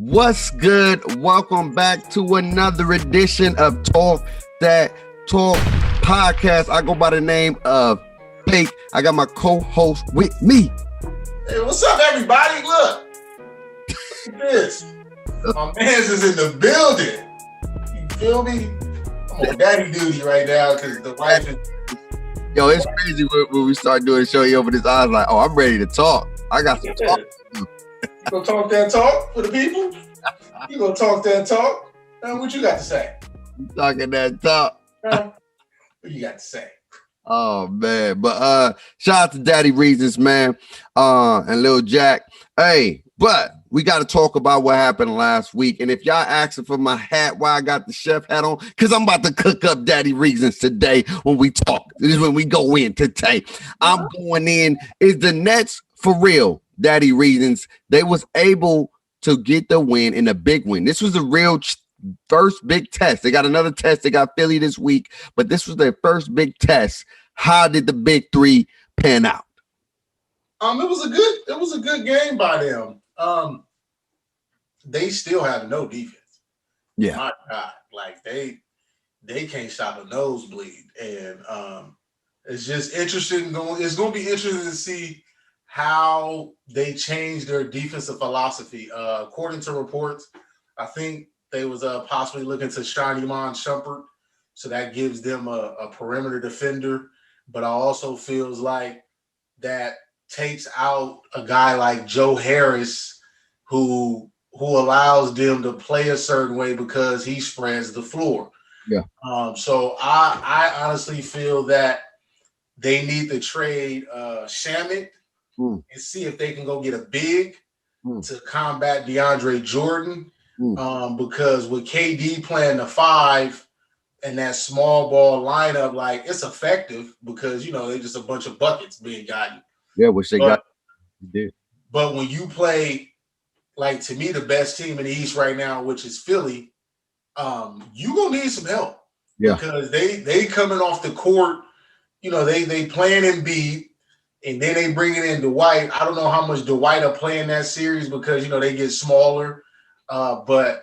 What's good? Welcome back to another edition of Dat Talk Podcast. I go by the name of Blake. I got my co-host with me. Hey, what's up, everybody? Look at this. My man's is in the building. You feel me? I'm on daddy duty right now because the wife is. Yo, it's crazy when we start doing a show. You open his eyes like, oh, I'm ready to talk. I got some talk. You gonna talk that talk for the people? You gonna talk that talk? What you got to say? Talking that talk. What you got to say? Oh man, but shout out to Daddy Reasons, man, and Lil Jack. Hey, but we got to talk about what happened last week. And if y'all asking for my hat, why I got the chef hat on, because I'm about to cook up Daddy Reasons today when we talk. This is when we go in today. I'm going in. Is the Nets for real? Daddy Reasons. They was able to get the win in a big win. This was a real first big test. They got another test. They got Philly this week, but this was their first big test. How did the big three pan out? It was a good game by them. They still have no defense. Yeah. My God. Like they can't stop a nosebleed. And it's just interesting. It's gonna be interesting to see how they changed their defensive philosophy. According to reports, I think they was possibly looking to Shawn Shumpert, so that gives them a perimeter defender. But I also feels like that takes out a guy like Joe Harris, who allows them to play a certain way because he spreads the floor. Yeah. So I honestly feel that they need to trade Shamet and see if they can go get a big to combat DeAndre Jordan. Because with KD playing the 5 and that small ball lineup, like it's effective because they just a bunch of buckets being gotten. Yeah, which they got. But when you play, like to me, the best team in the East right now, which is Philly, you gonna need some help. Yeah. Because they coming off the court, they playing Embiid. And then they bring it in Dwight. I don't know how much Dwight will play in that series because, they get smaller. But,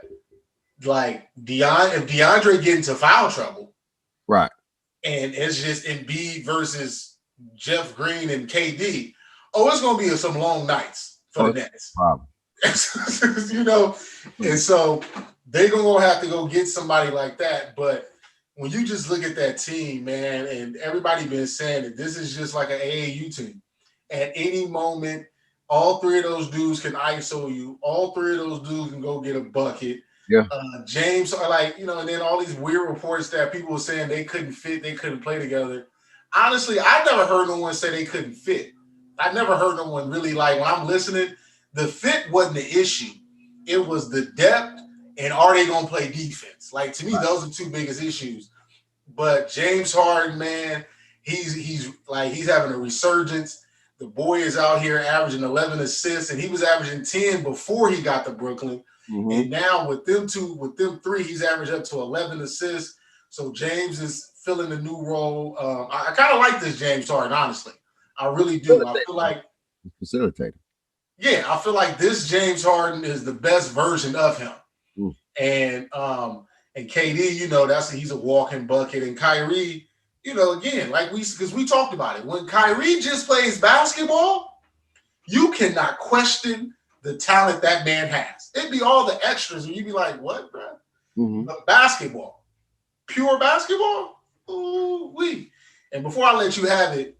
like, if DeAndre get into foul trouble. Right. And it's just Embiid versus Jeff Green and KD. Oh, it's going to be some long nights for the Nets. Problem. And so they're going to have to go get somebody like that. But when you just look at that team, man, and everybody been saying that this is just like an AAU team. At any moment, all three of those dudes can ISO you. All three of those dudes can go get a bucket. Yeah. James, and then all these weird reports that people were saying they couldn't fit, they couldn't play together. Honestly, I never heard no one say they couldn't fit. I never heard no one really when I'm listening, the fit wasn't the issue. It was the depth. And are they gonna play defense? Like to me, those are two biggest issues. But James Harden, man, he's having a resurgence. The boy is out here averaging 11 assists, and he was averaging 10 before he got to Brooklyn. Mm-hmm. And now with them three, he's averaged up to 11 assists. So James is filling a new role. I kind of like this James Harden, honestly. I really do. I feel like facilitator. Yeah, I feel like this James Harden is the best version of him. And KD, he's a walking bucket. And Kyrie, again, because we talked about it. When Kyrie just plays basketball, you cannot question the talent that man has. It'd be all the extras, and you'd be like, what, bro? Mm-hmm. But basketball, pure basketball? Ooh-wee. And before I let you have it,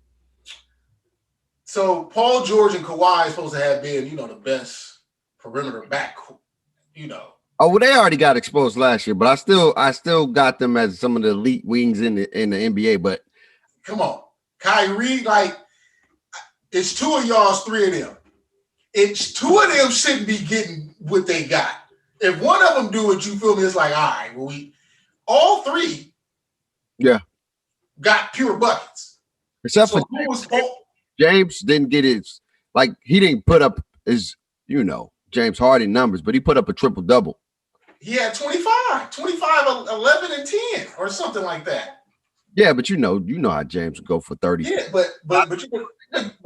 so Paul George and Kawhi is supposed to have been, the best perimeter back, Oh, well, they already got exposed last year, but I still got them as some of the elite wings in the NBA. But come on, Kyrie, it's two of y'all's, three of them. It's two of them shouldn't be getting what they got. If one of them do it, you feel me? It's like, all right, well, all three, got pure buckets. Except for James didn't get his, he didn't put up his, James Harden numbers, but he put up a triple-double. He had 25, 11, and 10 or something like that. Yeah, but you know how James would go for 30. Yeah, but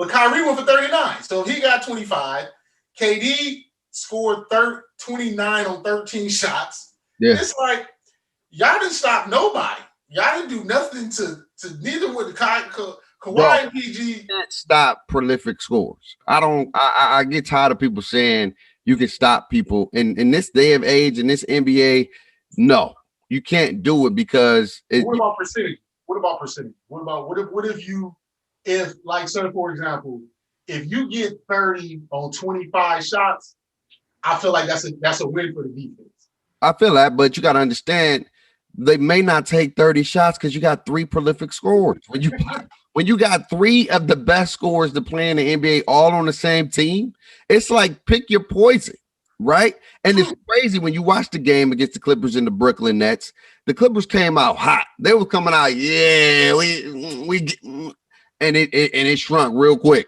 Kyrie went for 39. So if he got 25, KD scored 29 on 13 shots. Yeah. It's like y'all didn't stop nobody. Y'all didn't do nothing to neither with the Kawhi and PG. Can't stop prolific scores. I get tired of people saying you can stop people in this day of age in this NBA. No, you can't do it because what about percentage? What about percentage? If like, so for example, if you get 30 on 25 shots, I feel like that's a win for the defense. I feel that, but you got to understand they may not take 30 shots because you got 3 prolific scorers. When you got 3 of the best scorers to play in the NBA all on the same team, it's like pick your poison, right? And it's crazy when you watch the game against the Clippers and the Brooklyn Nets. The Clippers came out hot. They were coming out, yeah, and it shrunk real quick.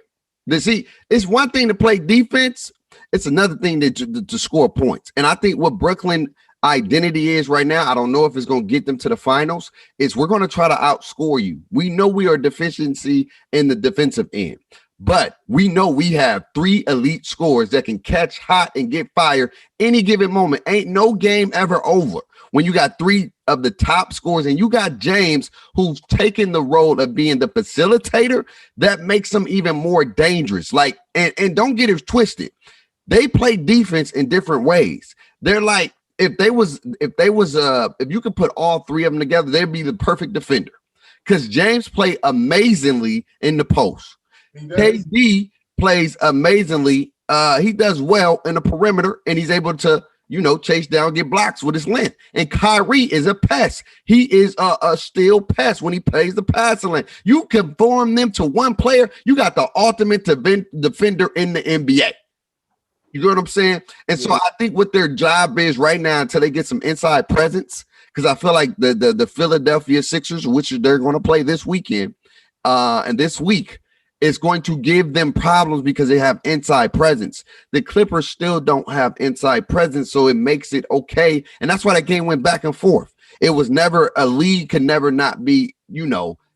See, it's one thing to play defense. It's another thing to score points. And I think what Brooklyn identity is right now, I don't know if it's going to get them to the finals, is we're going to try to outscore you. We know we are deficiency in the defensive end, but we know we have 3 elite scorers that can catch hot and get fire any given moment. Ain't no game ever over when you got 3 of the top scorers and you got James who's taken the role of being the facilitator. That makes them even more dangerous. Like, and don't get it twisted. They play defense in different ways. They're like, if you could put all 3 of them together, they'd be the perfect defender. Because James played amazingly in the post. KD plays amazingly. He does well in the perimeter, and he's able to, chase down, get blocks with his length. And Kyrie is a pest. He is a steel pest when he plays the passing lane. You conform them to one player, you got the ultimate defender in the NBA. You know what I'm saying? And so I think what their job is right now until they get some inside presence, because I feel like the Philadelphia Sixers, which they're going to play this weekend and this week, is going to give them problems because they have inside presence. The Clippers still don't have inside presence, so it makes it okay. And that's why that game went back and forth. It was never a lead could never not be,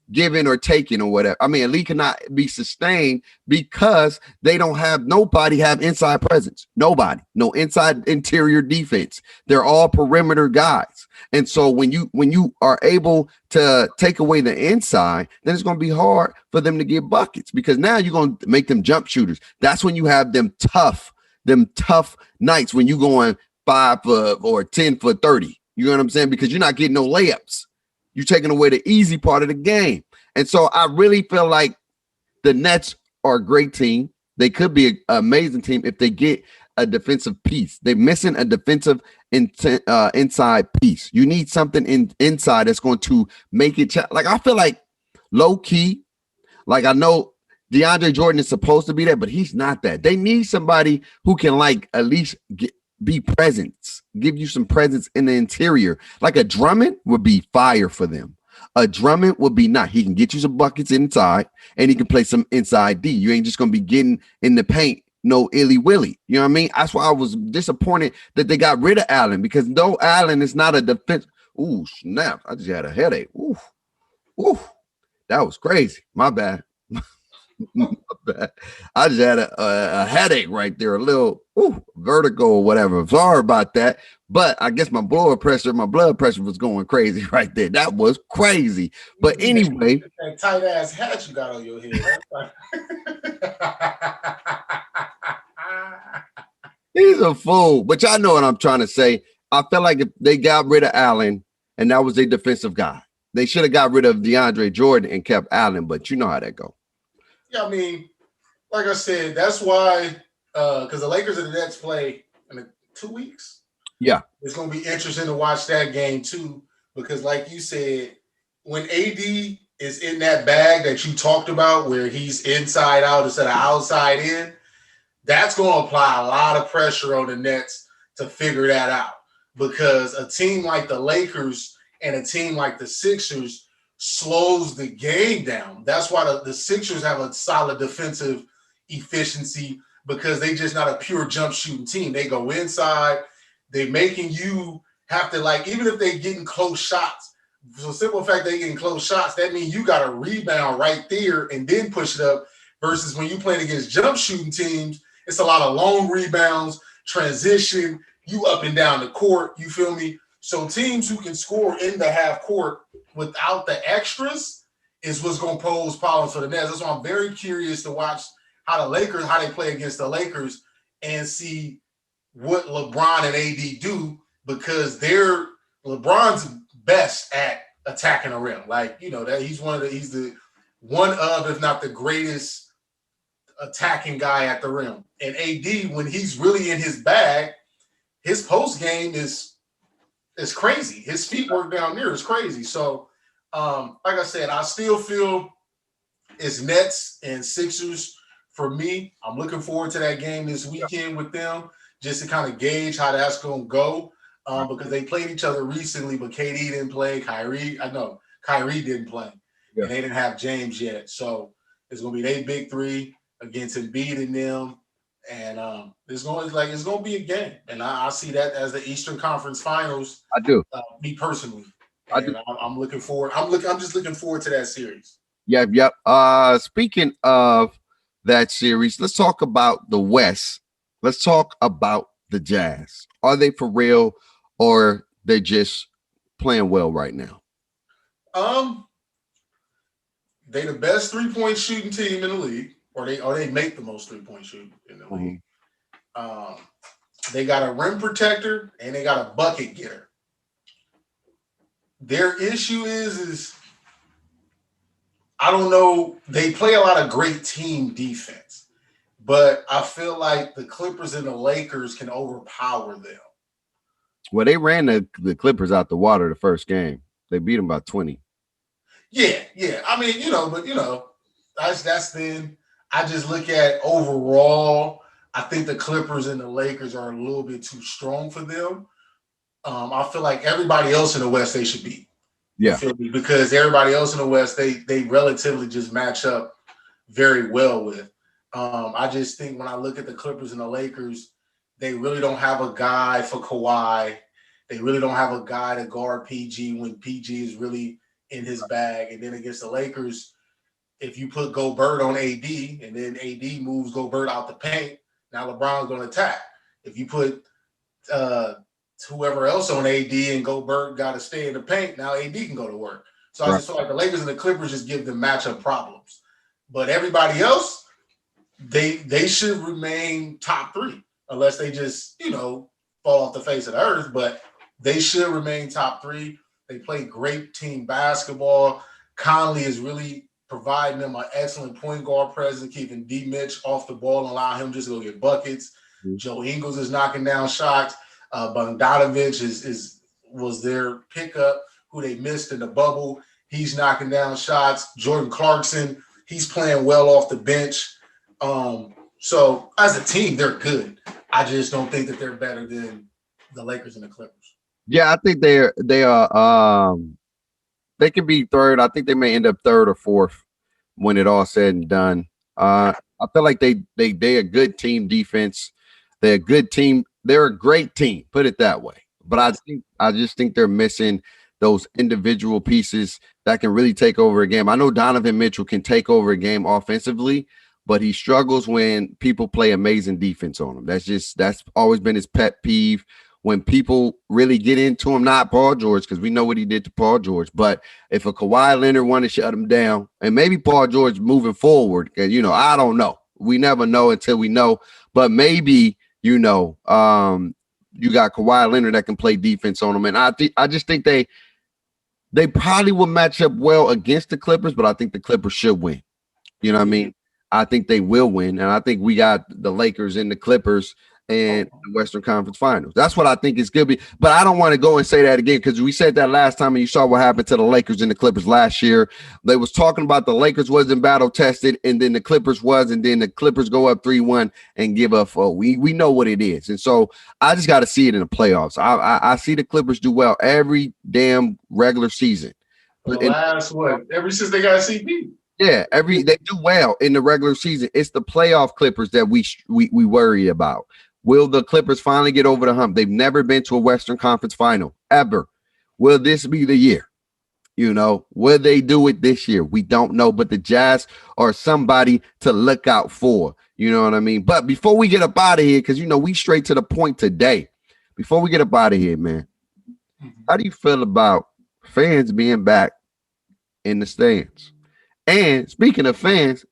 given or taken or whatever. I mean, a lead cannot be sustained because nobody have inside presence. Nobody, no inside interior defense. They're all perimeter guys. And so when you are able to take away the inside, then it's going to be hard for them to get buckets because now you're going to make them jump shooters. That's when you have them tough nights when you going 5 for or 10 for 30. You know what I'm saying? Because you're not getting no layups. You're taking away the easy part of the game. And so I really feel like the Nets are a great team. They could be an amazing team if they get a defensive piece. They're missing a defensive inside piece. You need something inside that's going to make it like I feel like low key. Like I know DeAndre Jordan is supposed to be there, but he's not that. They need somebody who can like at least be presence, give you some presence in the interior. Like a Drummond would be fire for them. A Drummond would be not. He can get you some buckets inside and he can play some inside D. You ain't just going to be getting in the paint no illy willy. You know what I mean? That's why I was disappointed that they got rid of Allen because no, Allen is not a defense. Ooh, snap. I just had a headache. Ooh, that was crazy. My bad. I just had a headache right there, a little vertigo or whatever. Sorry about that, but I guess my blood pressure was going crazy right there. That was crazy. But anyway, that tight ass hat you got on your head. He's a fool. But y'all know what I'm trying to say. I felt like if they got rid of Allen and that was a defensive guy, they should have got rid of DeAndre Jordan and kept Allen. But you know how that go. Yeah, I mean, like I said, that's why because the Lakers and the Nets play in 2 weeks. Yeah. It's going to be interesting to watch that game too because like you said, when AD is in that bag that you talked about where he's inside out instead of outside in, that's going to apply a lot of pressure on the Nets to figure that out because a team like the Lakers and a team like the Sixers slows the game down. That's why the Sixers have a solid defensive efficiency because they just not a pure jump shooting team. They go inside. They're making you have to like, even if they getting close shots, so simple fact they getting close shots, that means you got to rebound right there and then push it up versus when you playing against jump shooting teams, it's a lot of long rebounds. transition, you up and down the court. You feel me? So teams who can score in the half court without the extras is what's going to pose problems for the Nets. That's why I'm very curious to watch how they play against the Lakers and see what LeBron and AD do, because LeBron's best at attacking the rim. Like, that he's the one of, if not the greatest attacking guy at the rim. And AD, when he's really in his bag, his post game is crazy. His feet work down there is crazy. So, like I said, I still feel it's Nets and Sixers for me. I'm looking forward to that game this weekend with them, just to kind of gauge how that's going to go, because they played each other recently, but KD didn't play. Kyrie didn't play, and they didn't have James yet. So it's going to be their big three against Embiid and them, and it's going to be a game. And I see that as the Eastern Conference Finals. I do. Me personally, I do. I'm looking forward. I'm just looking forward to that series. Yep. Speaking of that series, let's talk about the West. Let's talk about the Jazz. Are they for real, or they're just playing well right now? They the best 3-point shooting team in the league, or they make the most 3-point shooting in the league. They got a rim protector and they got a bucket getter. Their issue is I don't know. They play a lot of great team defense, but I feel like the Clippers and the Lakers can overpower them. Well, they ran the Clippers out the water the first game. They beat them by 20. Yeah. I mean, that's then. I just look at overall, I think the Clippers and the Lakers are a little bit too strong for them. I feel like everybody else in the West they should beat. Yeah. Because everybody else in the West, they relatively just match up very well with. I just think when I look at the Clippers and the Lakers, they really don't have a guy for Kawhi. They really don't have a guy to guard PG when PG is really in his bag. And then against the Lakers, if you put Gobert on AD and then AD moves Gobert out the paint, now LeBron's going to attack. If you put whoever else on AD and Gobert got to stay in the paint, now AD can go to work. So I just feel like the Lakers and the Clippers just give them matchup problems. But everybody else, they should remain top three unless they just, fall off the face of the earth. But they should remain top three. They play great team basketball. Conley is really providing them an excellent point guard presence, keeping D. Mitch off the ball and allow him just to go get buckets. Mm-hmm. Joe Ingles is knocking down shots. Bogdanovich was their pickup, who they missed in the bubble. He's knocking down shots. Jordan Clarkson, he's playing well off the bench. So as a team, they're good. I just don't think that they're better than the Lakers and the Clippers. Yeah, I think they can be third. I think they may end up third or fourth when it all said and done. I feel like they're a good team defense. They're a good team. They're a great team, put it that way. But I just think they're missing those individual pieces that can really take over a game. I know Donovan Mitchell can take over a game offensively, but he struggles when people play amazing defense on him. That's always been his pet peeve. When people really get into him, not Paul George, because we know what he did to Paul George. But if a Kawhi Leonard wanted to shut him down, and maybe Paul George moving forward, because, I don't know. We never know until we know. But maybe, you got Kawhi Leonard that can play defense on him. And I just think they probably will match up well against the Clippers, but I think the Clippers should win. You know what I mean? I think they will win. And I think we got the Lakers and the Clippers and the Western Conference Finals. That's what I think is good. But I don't want to go and say that again, because we said that last time and you saw what happened to the Lakers and the Clippers last year. They was talking about the Lakers wasn't battle tested, and then the Clippers was, and then the Clippers go up 3-1 and give up. We know what it is. And so I just got to see it in the playoffs. I see the Clippers do well every damn regular season. Ever since they got CP. Yeah, they do well in the regular season. It's the playoff Clippers that we worry about. Will the Clippers finally get over the hump? They've never been to a Western Conference final, ever. Will this be the year? Will they do it this year? We don't know, but the Jazz are somebody to look out for. You know what I mean? But before we get up out of here, because we straight to the point today. Before we get up out of here, man, how do you feel about fans being back in the stands? And speaking of fans,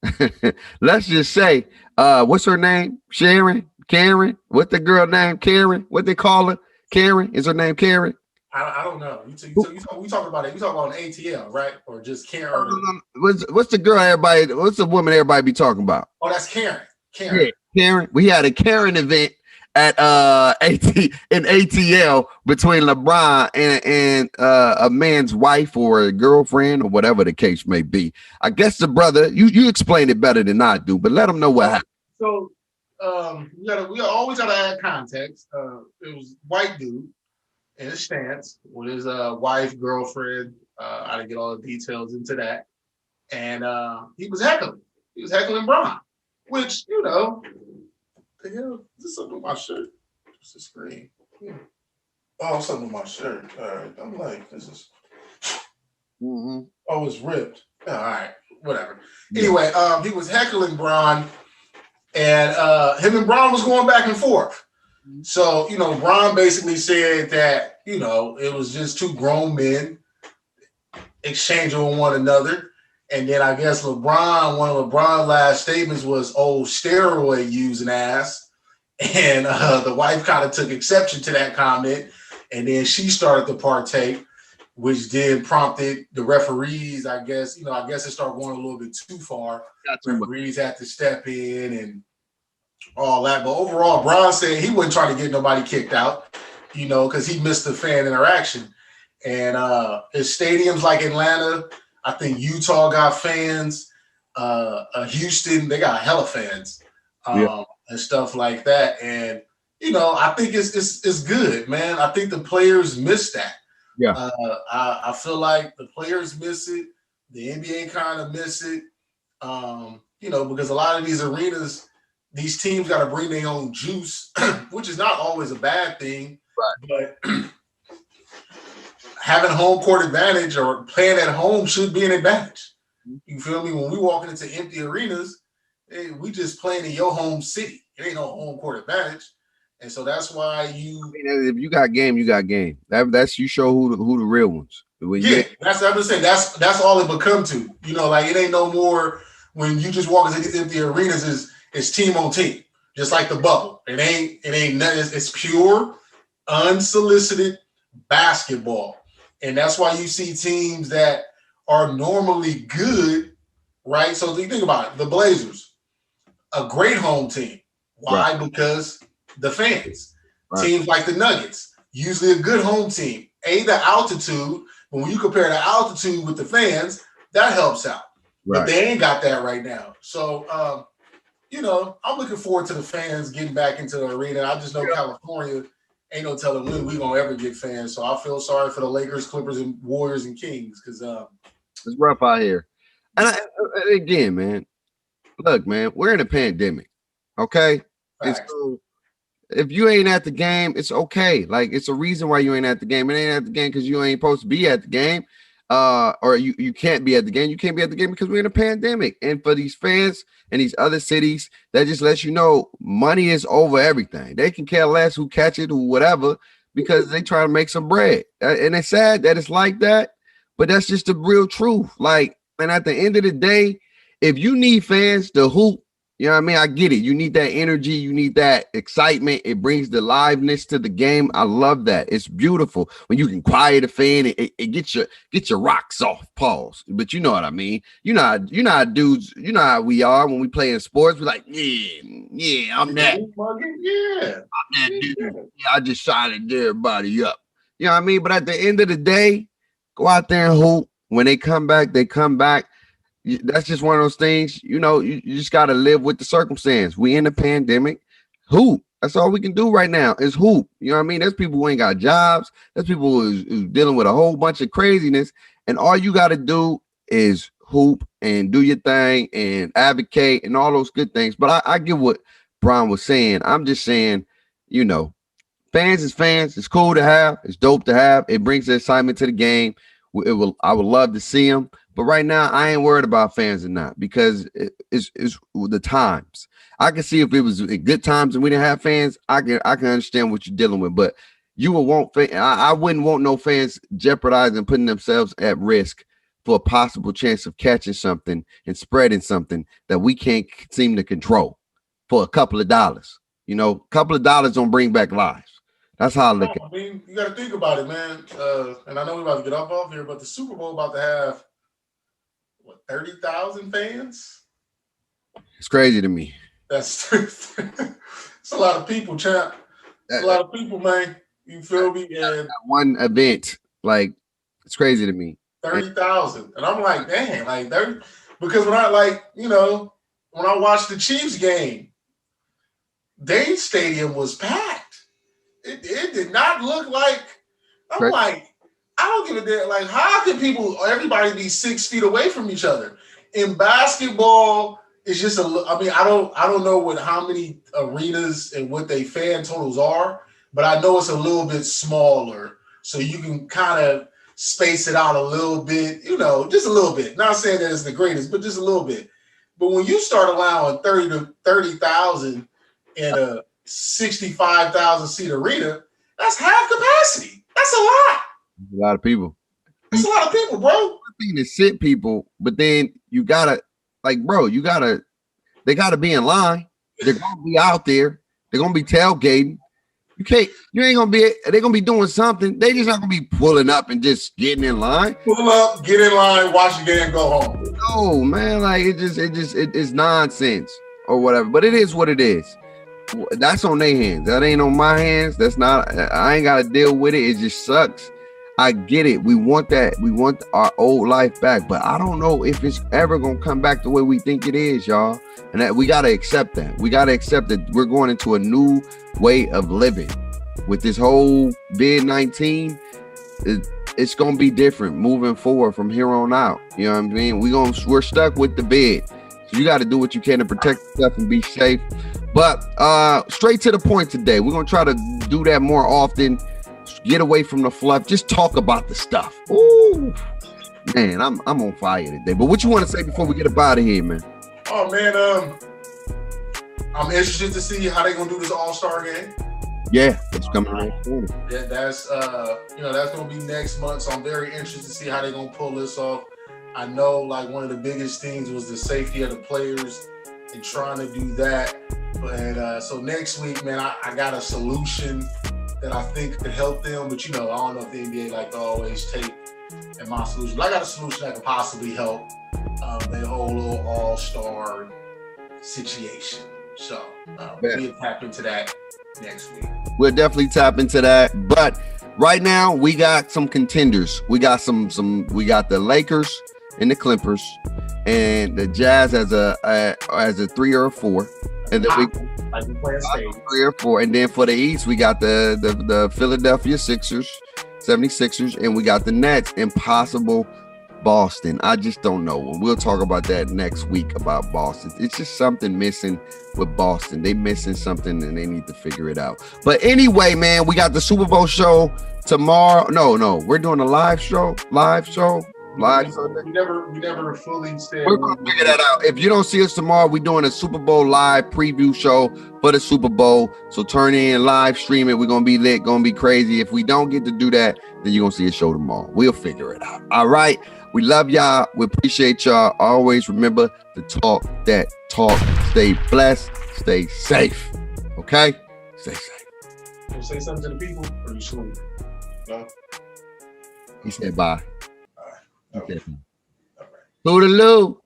let's just say, what's her name? Karen? What's the girl name? Karen? What they call her? Karen? Is her name Karen? I don't know. We talking about it. We talking about an ATL, right? Or just Karen? What's the girl everybody? What's the woman everybody be talking about? Oh, that's Karen. Yeah, Karen. We had a Karen event at in ATL between LeBron and a man's wife or a girlfriend or whatever the case may be. I guess the brother, you explain it better than I do, but let them know what happened. So we always gotta add context. It was white dude in his stance with his wife, girlfriend. I didn't get all the details into that. And he was heckling. He was heckling Bron, which, the hell, is this something on my shirt? Just the screen. Oh, something on my shirt. All right. I'm like, this is. Oh, it's ripped. All right. Whatever. Yeah. Anyway, he was heckling Bron, and him and Bron was going back and forth. So, Bron basically said that, it was just two grown men exchanging with one another. And then I guess one of LeBron's last statements was, "Oh, steroid using ass." And the wife kind of took exception to that comment. And then she started to partake, which then prompted the referees, I guess it started going a little bit too far. Referees had to step in and all that. But overall, Bron said he wasn't trying to get nobody kicked out, because he missed the fan interaction. And his stadiums like Atlanta, I think Utah got fans. Houston, they got hella fans and stuff like that. And I think it's good, man. I think the players miss that. Yeah, I feel like the players miss it. The NBA kind of miss it. Because a lot of these arenas, these teams got to bring their own juice, which is not always a bad thing. Right. But having home court advantage or playing at home should be an advantage. You feel me? When we walking into empty arenas, we just playing in your home city. It ain't no home court advantage. And so that's why if you got game, you got game. That's you show who the real ones. That's what I'm saying. That's all it become to. It ain't no more when you just walk into empty arenas is team on team. Just like the bubble. It ain't nothing. It's pure, unsolicited basketball. And that's why you see teams that are normally good, right? So you think about it, the Blazers, a great home team. Why? Right. Because the fans. Right. Teams like the Nuggets, usually a good home team. The altitude, but when you compare the altitude with the fans, that helps out. Right. But they ain't got that right now. So, I'm looking forward to the fans getting back into the arena. I just know California ain't no telling when we gonna ever get fans. So I feel sorry for the Lakers, Clippers, and Warriors and Kings because it's rough out here. And again, man, look, man, we're in a pandemic, okay? And so if you ain't at the game, it's okay. Like, it's a reason why you ain't at the game. It ain't at the game because you ain't supposed to be at the game, or you can't be at the game. You can't be at the game because we're in a pandemic. And for these fans and these other cities, that just lets you know money is over everything. They can care less who catch it or whatever because they try to make some bread. And it's sad that it's like that, but that's just the real truth. Like, and at the end of the day, if you need fans to hoop, you know what I mean? I get it. You need that energy. You need that excitement. It brings the liveness to the game. I love that. It's beautiful when you can quiet a fan. It gets your rocks off. Pause. But you know what I mean. You know how dudes. You know how we are when we play in sports. We're like, yeah, I'm that. Yeah, I'm that dude. Yeah, I just shot everybody up. You know what I mean? But at the end of the day, go out there and hoop. When they come back, they come back. That's just one of those things, you just got to live with the circumstance. We in a pandemic. Hoop. That's all we can do right now is hoop. You know what I mean? There's people who ain't got jobs. There's people who's dealing with a whole bunch of craziness. And all you got to do is hoop and do your thing and advocate and all those good things. But I get what Brian was saying. I'm just saying, fans is fans. It's cool to have. It's dope to have. It brings the excitement to the game. I would love to see them. But right now, I ain't worried about fans or not because it's the times. I can see if it was good times and we didn't have fans, I can understand what you're dealing with. But you would want I wouldn't want no fans jeopardizing, putting themselves at risk for a possible chance of catching something and spreading something that we can't seem to control for a couple of dollars. You know, a couple of dollars don't bring back lives. That's how I look at it. I mean, you got to think about it, man. And I know we're about to get off here, but the Super Bowl about to have what, 30,000 fans? It's crazy to me. That's it's a lot of people, champ. It's a lot of people, man. You feel me? And one event, like, it's crazy to me. 30,000, and I'm like, damn, like 30. Because when I when I watched the Chiefs game, their stadium was packed. It did not look like. I'm like, I don't give a damn. Like, how can everybody be 6 feet away from each other? In basketball, it's just I mean, I don't know how many arenas and what they fan totals are, but I know it's a little bit smaller, so you can kind of space it out a little bit, just a little bit. Not saying that it's the greatest, but just a little bit. But when you start allowing 30,000 in a 65,000 seat arena, that's half capacity. That's a lot. A lot of people. That's a lot of people, bro. To sit people, but then you gotta, like, bro, they gotta be in line. They're gonna be out there. They're gonna be tailgating. They're gonna be doing something. They just not gonna be pulling up and just getting in line. Pull up, get in line, watch the game, go home. No, man, like it's nonsense or whatever. But it is what it is. That's on their hands. That ain't on my hands. I ain't gotta deal with it. It just sucks. I get it. We want that. We want our old life back, but I don't know if it's ever gonna come back the way we think it is, y'all. And that we gotta accept that. We gotta accept that we're going into a new way of living with this whole COVID-19. It's gonna be different moving forward from here on out. You know what I mean? We're stuck with the bed, so you got to do what you can to protect yourself and be safe. But straight to the point today. We're gonna try to do that more often. Get away from the fluff. Just talk about the stuff. Ooh, man, I'm on fire today. But what you want to say before we get up out of here, man? Oh man, I'm interested to see how they gonna do this All-Star game. Yeah, it's coming right. Yeah, that's gonna be next month. So I'm very interested to see how they're gonna pull this off. I know, like, one of the biggest things was the safety of the players and trying to do that. But so next week, man, I got a solution that I think could help them. But I don't know if the NBA like to always take in my solution. But I got a solution that could possibly help the whole little All-Star situation. So we'll tap into that next week. We'll definitely tap into that. But right now, we got some contenders. We got we got the Lakers and the Clippers, and the Jazz as a 3 or a 4. And then we play 3 or 4. And then for the East, we got the Philadelphia 76ers, and we got the Nets and possible Boston. I just don't know. We'll talk about that next week about Boston. It's just something missing with Boston. They missing something and they need to figure it out. But anyway, man, we got the Super Bowl show tomorrow. No, we're doing a live show. We never fully said. We're gonna figure that out. If you don't see us tomorrow, we're doing a Super Bowl live preview show for the Super Bowl. So turn in, live stream it. We're gonna be lit, gonna be crazy. If we don't get to do that, then you're gonna see a show tomorrow. We'll figure it out. All right. We love y'all. We appreciate y'all. Always remember to talk that talk. Stay blessed. Stay safe. Okay? Stay safe. You say something to the people, or you sleep? No. He said bye. All right. Toodaloo.